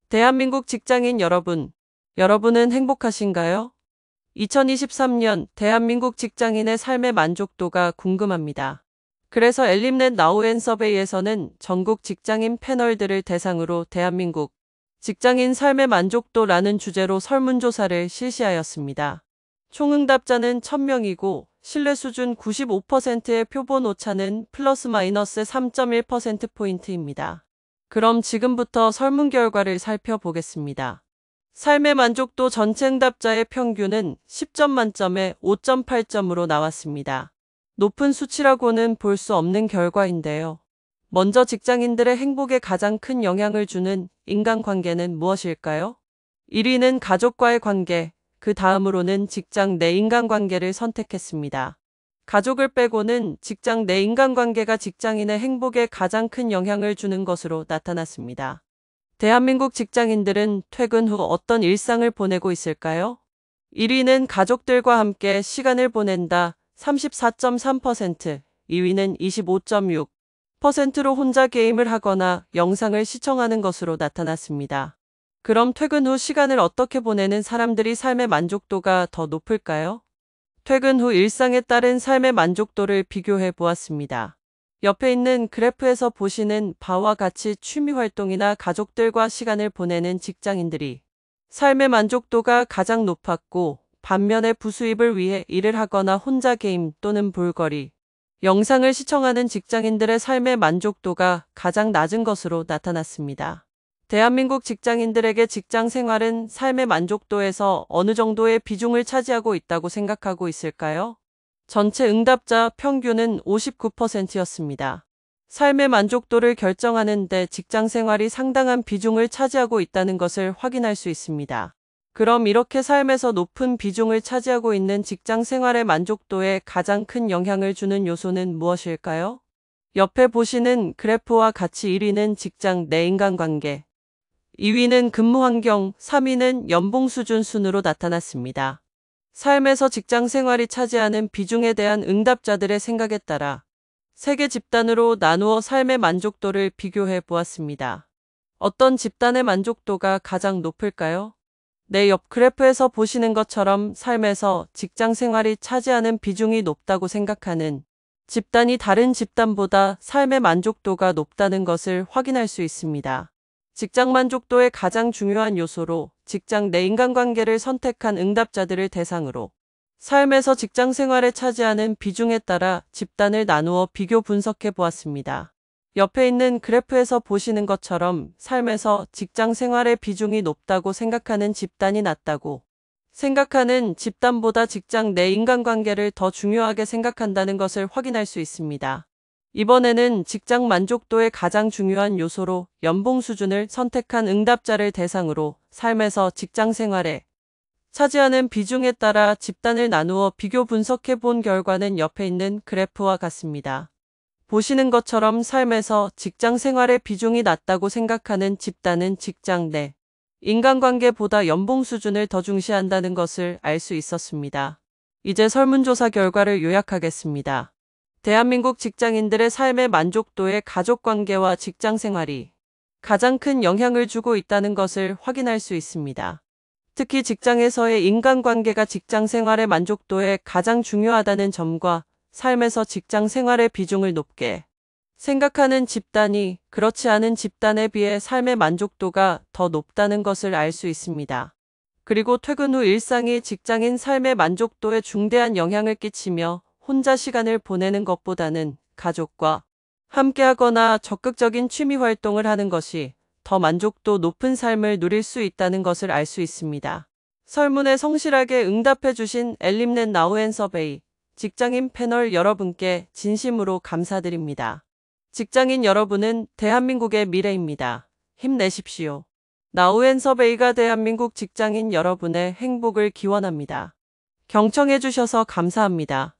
대한민국 직장인 여러분, 여러분은 행복하신가요? 2023년 대한민국 직장인의 삶의 만족도가 궁금합니다. 그래서 엘림넷 나우앤 서베이에서는 전국 직장인 패널들을 대상으로 대한민국 직장인 삶의 만족도라는 주제로 설문조사를 실시하였습니다. 총 응답자는 1000명이고 신뢰 수준 95%의 표본 오차는 플러스 마이너스 3.1%포인트입니다. 그럼 지금부터 설문 결과를 살펴보겠습니다. 삶의 만족도 전체 응답자의 평균은 10점 만점에 5.8점으로 나왔습니다. 높은 수치라고는 볼 수 없는 결과인데요. 먼저 직장인들의 행복에 가장 큰 영향을 주는 인간관계는 무엇일까요? 1위는 가족과의 관계, 그 다음으로는 직장 내 인간관계를 선택했습니다. 가족을 빼고는 직장 내 인간관계가 직장인의 행복에 가장 큰 영향을 주는 것으로 나타났습니다. 대한민국 직장인들은 퇴근 후 어떤 일상을 보내고 있을까요? 1위는 가족들과 함께 시간을 보낸다 34.3%, 2위는 25.6%로 혼자 게임을 하거나 영상을 시청하는 것으로 나타났습니다. 그럼 퇴근 후 시간을 어떻게 보내는 사람들이 삶의 만족도가 더 높을까요? 퇴근 후 일상에 따른 삶의 만족도를 비교해 보았습니다. 옆에 있는 그래프에서 보시는 바와 같이 취미 활동이나 가족들과 시간을 보내는 직장인들이 삶의 만족도가 가장 높았고, 반면에 부수입을 위해 일을 하거나 혼자 게임 또는 볼거리, 영상을 시청하는 직장인들의 삶의 만족도가 가장 낮은 것으로 나타났습니다. 대한민국 직장인들에게 직장 생활은 삶의 만족도에서 어느 정도의 비중을 차지하고 있다고 생각하고 있을까요? 전체 응답자 평균은 59%였습니다. 삶의 만족도를 결정하는 데 직장 생활이 상당한 비중을 차지하고 있다는 것을 확인할 수 있습니다. 그럼 이렇게 삶에서 높은 비중을 차지하고 있는 직장 생활의 만족도에 가장 큰 영향을 주는 요소는 무엇일까요? 옆에 보시는 그래프와 같이 1위는 직장 내 인간관계, 2위는 근무 환경, 3위는 연봉 수준 순으로 나타났습니다. 삶에서 직장 생활이 차지하는 비중에 대한 응답자들의 생각에 따라 3개 집단으로 나누어 삶의 만족도를 비교해 보았습니다. 어떤 집단의 만족도가 가장 높을까요? 내 옆 그래프에서 보시는 것처럼 삶에서 직장 생활이 차지하는 비중이 높다고 생각하는 집단이 다른 집단보다 삶의 만족도가 높다는 것을 확인할 수 있습니다. 직장 만족도의 가장 중요한 요소로 직장 내 인간관계를 선택한 응답자들을 대상으로 삶에서 직장 생활에 차지하는 비중에 따라 집단을 나누어 비교 분석해 보았습니다. 옆에 있는 그래프에서 보시는 것처럼 삶에서 직장 생활의 비중이 높다고 생각하는 집단이 낮다고 생각하는 집단보다 직장 내 인간관계를 더 중요하게 생각한다는 것을 확인할 수 있습니다. 이번에는 직장 만족도의 가장 중요한 요소로 연봉 수준을 선택한 응답자를 대상으로 삶에서 직장 생활에 차지하는 비중에 따라 집단을 나누어 비교 분석해 본 결과는 옆에 있는 그래프와 같습니다. 보시는 것처럼 삶에서 직장 생활의 비중이 낮다고 생각하는 집단은 직장 내 인간관계보다 연봉 수준을 더 중시한다는 것을 알 수 있었습니다. 이제 설문조사 결과를 요약하겠습니다. 대한민국 직장인들의 삶의 만족도에 가족관계와 직장 생활이 가장 큰 영향을 주고 있다는 것을 확인할 수 있습니다. 특히 직장에서의 인간관계가 직장 생활의 만족도에 가장 중요하다는 점과 삶에서 직장 생활의 비중을 높게 생각하는 집단이 그렇지 않은 집단에 비해 삶의 만족도가 더 높다는 것을 알 수 있습니다. 그리고 퇴근 후 일상이 직장인 삶의 만족도에 중대한 영향을 끼치며 혼자 시간을 보내는 것보다는 가족과 함께하거나 적극적인 취미 활동을 하는 것이 더 만족도 높은 삶을 누릴 수 있다는 것을 알 수 있습니다. 설문에 성실하게 응답해 주신 엘림넷 나우앤 서베이 직장인 패널 여러분께 진심으로 감사드립니다. 직장인 여러분은 대한민국의 미래입니다. 힘내십시오. 나우앤 서베이가 대한민국 직장인 여러분의 행복을 기원합니다. 경청해 주셔서 감사합니다.